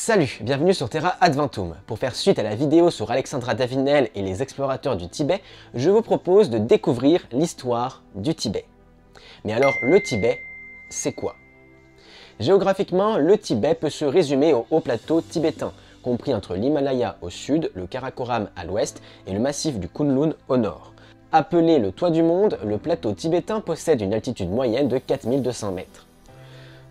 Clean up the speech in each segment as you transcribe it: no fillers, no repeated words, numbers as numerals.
Salut, bienvenue sur Terra Adventum. Pour faire suite à la vidéo sur Alexandra Davinel et les explorateurs du Tibet, je vous propose de découvrir l'histoire du Tibet. Mais alors, le Tibet, c'est quoi? Géographiquement, le Tibet peut se résumer au haut plateau tibétain, compris entre l'Himalaya au sud, le Karakoram à l'ouest et le massif du Kunlun au nord. Appelé le toit du monde, le plateau tibétain possède une altitude moyenne de 4200 mètres.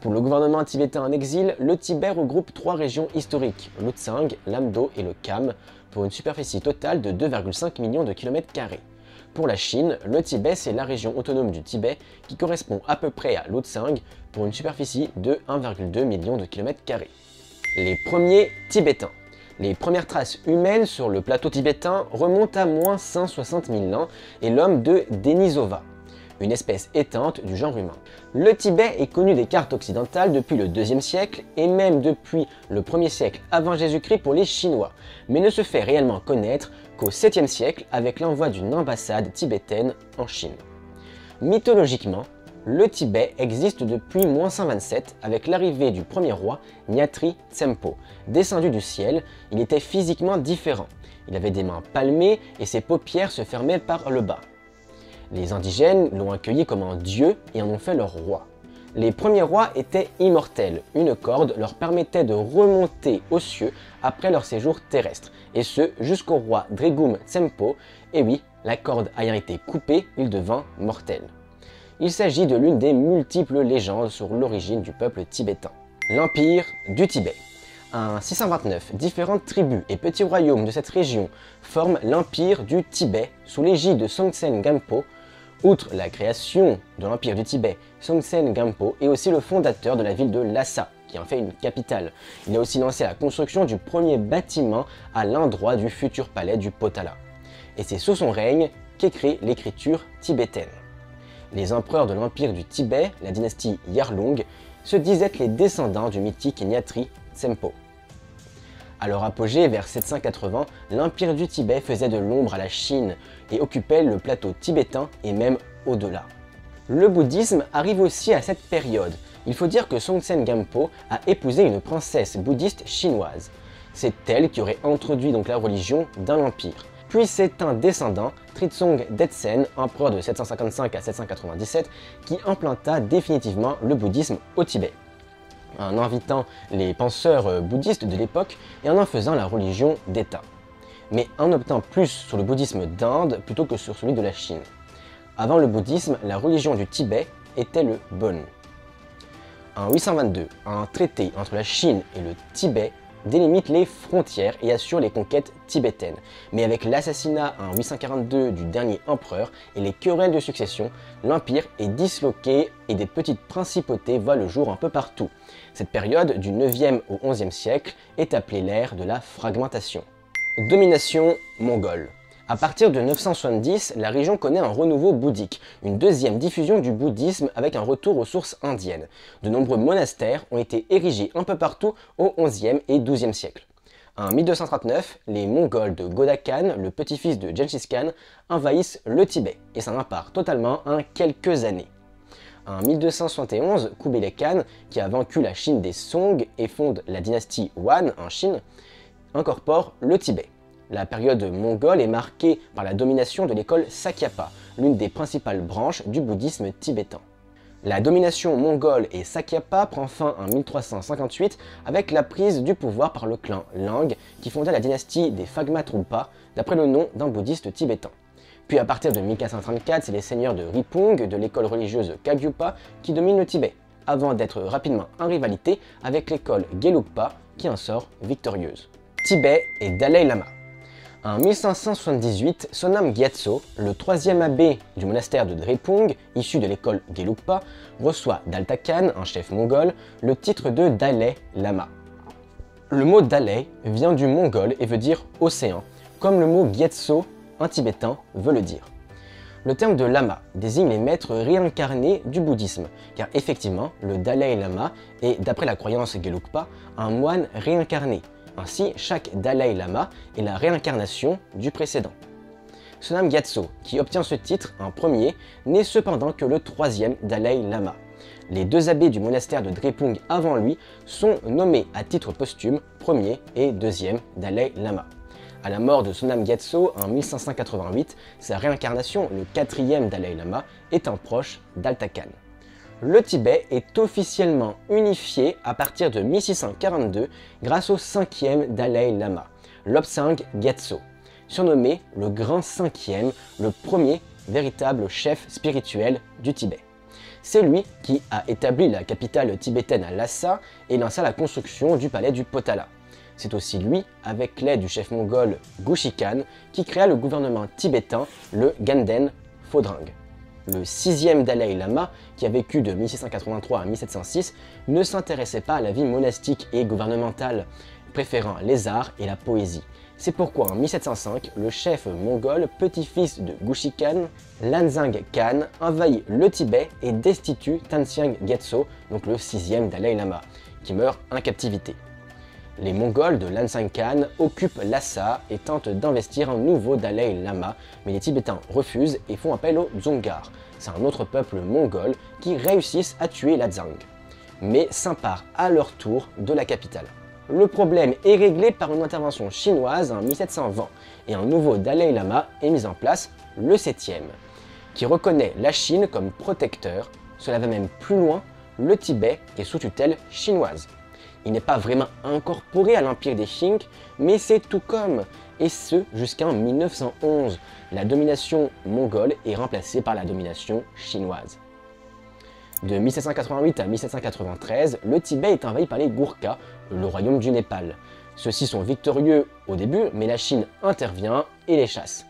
Pour le gouvernement tibétain en exil, le Tibet regroupe trois régions historiques, l'Utsang, l'Amdo et le Kham, pour une superficie totale de 2,5 millions de km². Pour la Chine, le Tibet c'est la région autonome du Tibet qui correspond à peu près à l'Utsang pour une superficie de 1,2 million de km². Les premiers Tibétains. Les premières traces humaines sur le plateau tibétain remontent à moins 160 000 ans et l'homme de Denisova, une espèce éteinte du genre humain. Le Tibet est connu des cartes occidentales depuis le IIe siècle et même depuis le 1er siècle avant Jésus-Christ pour les Chinois, mais ne se fait réellement connaître qu'au 7e siècle avec l'envoi d'une ambassade tibétaine en Chine. Mythologiquement, le Tibet existe depuis moins 127 avec l'arrivée du premier roi Nyatri Tsempo. Descendu du ciel, il était physiquement différent. Il avait des mains palmées et ses paupières se fermaient par le bas. Les indigènes l'ont accueilli comme un dieu et en ont fait leur roi. Les premiers rois étaient immortels, une corde leur permettait de remonter aux cieux après leur séjour terrestre, et ce jusqu'au roi Dregum Tsempo, et oui, la corde ayant été coupée, il devint mortel. Il s'agit de l'une des multiples légendes sur l'origine du peuple tibétain. L'Empire du Tibet. En 629, différentes tribus et petits royaumes de cette région forment l'Empire du Tibet sous l'égide de Songtsen Gampo. Outre la création de l'Empire du Tibet, Songtsen Gampo est aussi le fondateur de la ville de Lhasa, qui en fait une capitale. Il a aussi lancé la construction du premier bâtiment à l'endroit du futur palais du Potala. Et c'est sous son règne qu'écrit l'écriture tibétaine. Les empereurs de l'Empire du Tibet, la dynastie Yarlung, se disaient les descendants du mythique Nyatri Tsempo. À leur apogée, vers 780, l'Empire du Tibet faisait de l'ombre à la Chine et occupait le plateau tibétain et même au-delà. Le bouddhisme arrive aussi à cette période. Il faut dire que Songtsen Gampo a épousé une princesse bouddhiste chinoise. C'est elle qui aurait introduit donc la religion dans l'Empire. Puis c'est un descendant, Tritsong Detsen, empereur de 755 à 797, qui implanta définitivement le bouddhisme au Tibet, en invitant les penseurs bouddhistes de l'époque et en faisant la religion d'État, mais en optant plus sur le bouddhisme d'Inde plutôt que sur celui de la Chine. Avant le bouddhisme, la religion du Tibet était le Bon. En 822, un traité entre la Chine et le Tibet délimite les frontières et assure les conquêtes tibétaines. Mais avec l'assassinat en 842 du dernier empereur et les querelles de succession, l'empire est disloqué et des petites principautés voient le jour un peu partout. Cette période, du 9e au 11e siècle, est appelée l'ère de la fragmentation. Domination mongole. À partir de 970, la région connaît un renouveau bouddhique, une deuxième diffusion du bouddhisme avec un retour aux sources indiennes. De nombreux monastères ont été érigés un peu partout au 11e et 12e siècle. En 1239, les Mongols de Goda Khan, le petit-fils de Genghis Khan, envahissent le Tibet et s'en emparent totalement en quelques années. En 1271, Kublai Khan, qui a vaincu la Chine des Song et fonde la dynastie Han en Chine, incorpore le Tibet. La période mongole est marquée par la domination de l'école Sakyapa, l'une des principales branches du bouddhisme tibétain. La domination mongole et Sakyapa prend fin en 1358 avec la prise du pouvoir par le clan Lang qui fonda la dynastie des Phagma-Trungpa d'après le nom d'un bouddhiste tibétain. Puis à partir de 1434, c'est les seigneurs de Ripung de l'école religieuse Kagyupa qui dominent le Tibet, avant d'être rapidement en rivalité avec l'école Gelugpa qui en sort victorieuse. Tibet et Dalai Lama. En 1578, Sonam Gyatso, le troisième abbé du monastère de Drepung, issu de l'école Gelugpa, reçoit d'Alta Khan, un chef mongol, le titre de Dalai Lama. Le mot Dalai vient du mongol et veut dire océan, comme le mot Gyatso en tibétain veut le dire. Le terme de lama désigne les maîtres réincarnés du bouddhisme, car effectivement, le Dalai Lama est, d'après la croyance Gelugpa, un moine réincarné. Ainsi, chaque Dalai Lama est la réincarnation du précédent. Sonam Gyatso, qui obtient ce titre en premier, n'est cependant que le troisième Dalai Lama. Les 2 abbés du monastère de Drepung avant lui sont nommés à titre posthume premier et deuxième Dalai Lama. À la mort de Sonam Gyatso en 1588, sa réincarnation, le 4e Dalai Lama, est un proche d'Alta Khan. Le Tibet est officiellement unifié à partir de 1642 grâce au 5e Dalai Lama, Lobsang Gyatso, surnommé le Grand 5e, le premier véritable chef spirituel du Tibet. C'est lui qui a établi la capitale tibétaine à Lhasa et lança la construction du palais du Potala. C'est aussi lui, avec l'aide du chef mongol Gushi Khan, qui créa le gouvernement tibétain, le Ganden Phodrang. Le 6e Dalai Lama, qui a vécu de 1683 à 1706, ne s'intéressait pas à la vie monastique et gouvernementale, préférant les arts et la poésie. C'est pourquoi en 1705, le chef mongol, petit-fils de Gushi Khan, Lanzang Khan, envahit le Tibet et destitue Tenzing Gyatso, donc le 6e Dalai Lama, qui meurt en captivité. Les Mongols de Lanzang Khan occupent Lhasa et tentent d'investir un nouveau Dalai Lama, mais les Tibétains refusent et font appel aux Dzongars. C'est un autre peuple mongol qui réussissent à tuer la Dzang, mais s'emparent à leur tour de la capitale. Le problème est réglé par une intervention chinoise en 1720 et un nouveau Dalai Lama est mis en place, le 7e, qui reconnaît la Chine comme protecteur. Cela va même plus loin, le Tibet est sous tutelle chinoise. Il n'est pas vraiment incorporé à l'empire des Qing, mais c'est tout comme, et ce jusqu'en 1911. La domination mongole est remplacée par la domination chinoise. De 1788 à 1793, le Tibet est envahi par les Gourkhas, le royaume du Népal. Ceux-ci sont victorieux au début, mais la Chine intervient et les chasse.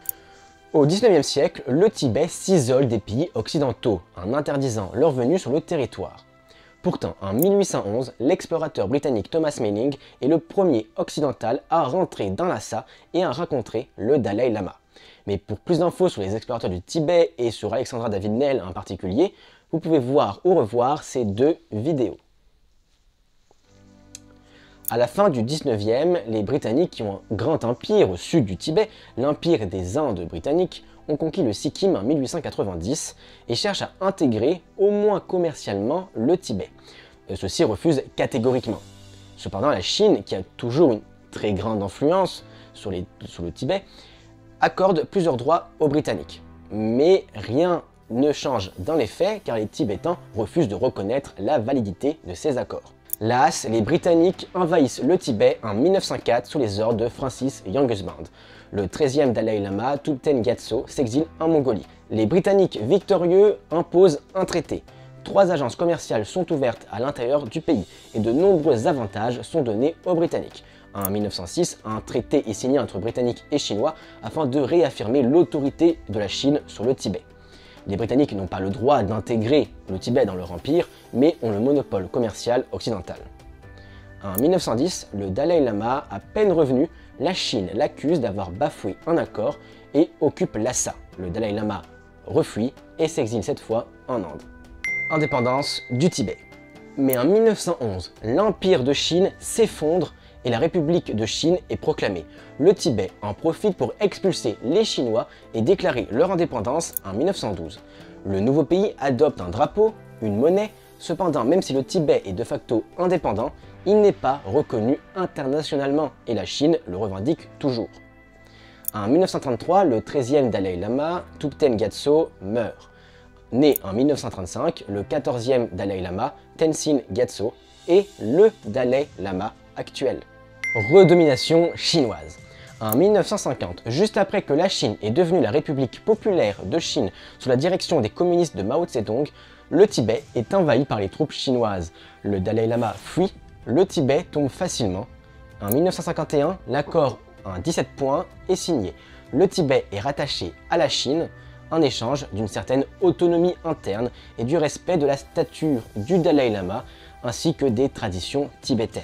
Au XIXe siècle, le Tibet s'isole des pays occidentaux, en interdisant leur venue sur le territoire. Pourtant, en 1811, l'explorateur britannique Thomas Manning est le premier occidental à rentrer dans Lhasa et à rencontrer le Dalai Lama. Mais pour plus d'infos sur les explorateurs du Tibet et sur Alexandra David-Néel en particulier, vous pouvez voir ou revoir ces 2 vidéos. À la fin du 19e, les Britanniques qui ont un grand empire au sud du Tibet, l'empire des Indes britanniques, ont conquis le Sikkim en 1890 et cherchent à intégrer, au moins commercialement, le Tibet. Ceux-ci refusent catégoriquement. Cependant, la Chine, qui a toujours une très grande influence sur le Tibet, accorde plusieurs droits aux Britanniques. Mais rien ne change dans les faits car les Tibétains refusent de reconnaître la validité de ces accords. Las, les Britanniques envahissent le Tibet en 1904 sous les ordres de Francis Youngblood. Le 13e Dalai Lama, Thubten Gyatso, s'exile en Mongolie. Les Britanniques victorieux imposent un traité. 3 agences commerciales sont ouvertes à l'intérieur du pays et de nombreux avantages sont donnés aux Britanniques. En 1906, un traité est signé entre Britanniques et Chinois afin de réaffirmer l'autorité de la Chine sur le Tibet. Les Britanniques n'ont pas le droit d'intégrer le Tibet dans leur empire, mais ont le monopole commercial occidental. En 1910, le Dalai Lama, à peine revenu, la Chine l'accuse d'avoir bafoué un accord et occupe Lhasa. Le Dalai Lama refuit et s'exile cette fois en Inde. Indépendance du Tibet. Mais en 1911, l'Empire de Chine s'effondre et la République de Chine est proclamée. Le Tibet en profite pour expulser les Chinois et déclarer leur indépendance en 1912. Le nouveau pays adopte un drapeau, une monnaie, cependant même si le Tibet est de facto indépendant, il n'est pas reconnu internationalement et la Chine le revendique toujours. En 1933, le 13e Dalai Lama, Thubten Gyatso, meurt. Né en 1935, le 14e Dalai Lama, Tenzin Gyatso, est le Dalai Lama actuel. Redomination chinoise. En 1950, juste après que la Chine est devenue la République populaire de Chine sous la direction des communistes de Mao Tse-tung, le Tibet est envahi par les troupes chinoises. Le Dalai Lama fuit, le Tibet tombe facilement. En 1951, l'accord en 17 points est signé. Le Tibet est rattaché à la Chine en échange d'une certaine autonomie interne et du respect de la stature du Dalai Lama ainsi que des traditions tibétaines.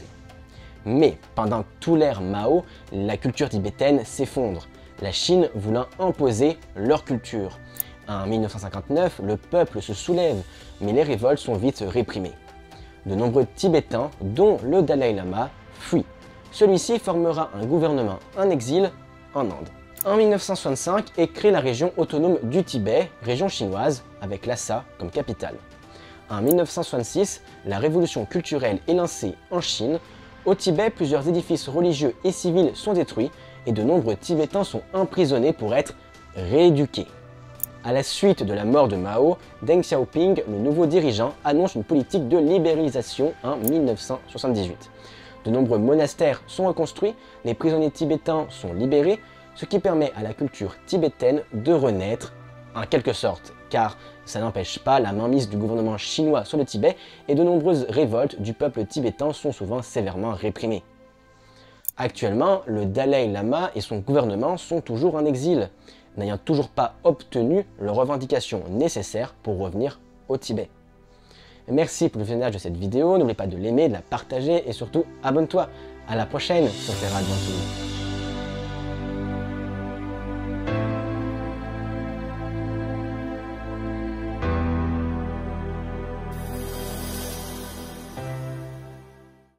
Mais pendant tout l'ère Mao, la culture tibétaine s'effondre, la Chine voulant imposer leur culture. En 1959, le peuple se soulève, mais les révoltes sont vite réprimées. De nombreux Tibétains, dont le Dalai Lama, fuient. Celui-ci formera un gouvernement en exil en Inde. En 1965 est créée la région autonome du Tibet, région chinoise, avec Lhasa comme capitale. En 1966, la révolution culturelle est lancée en Chine. Au Tibet, plusieurs édifices religieux et civils sont détruits et de nombreux Tibétains sont emprisonnés pour être rééduqués. À la suite de la mort de Mao, Deng Xiaoping, le nouveau dirigeant, annonce une politique de libéralisation en 1978. De nombreux monastères sont reconstruits, les prisonniers tibétains sont libérés, ce qui permet à la culture tibétaine de renaître, en quelque sorte, car ça n'empêche pas la mainmise du gouvernement chinois sur le Tibet et de nombreuses révoltes du peuple tibétain sont souvent sévèrement réprimées. Actuellement, le Dalai Lama et son gouvernement sont toujours en exil, n'ayant toujours pas obtenu leurs revendications nécessaires pour revenir au Tibet. Merci pour le visionnage de cette vidéo, n'oublie pas de l'aimer, de la partager et surtout abonne-toi. À la prochaine sur Terra Adventure.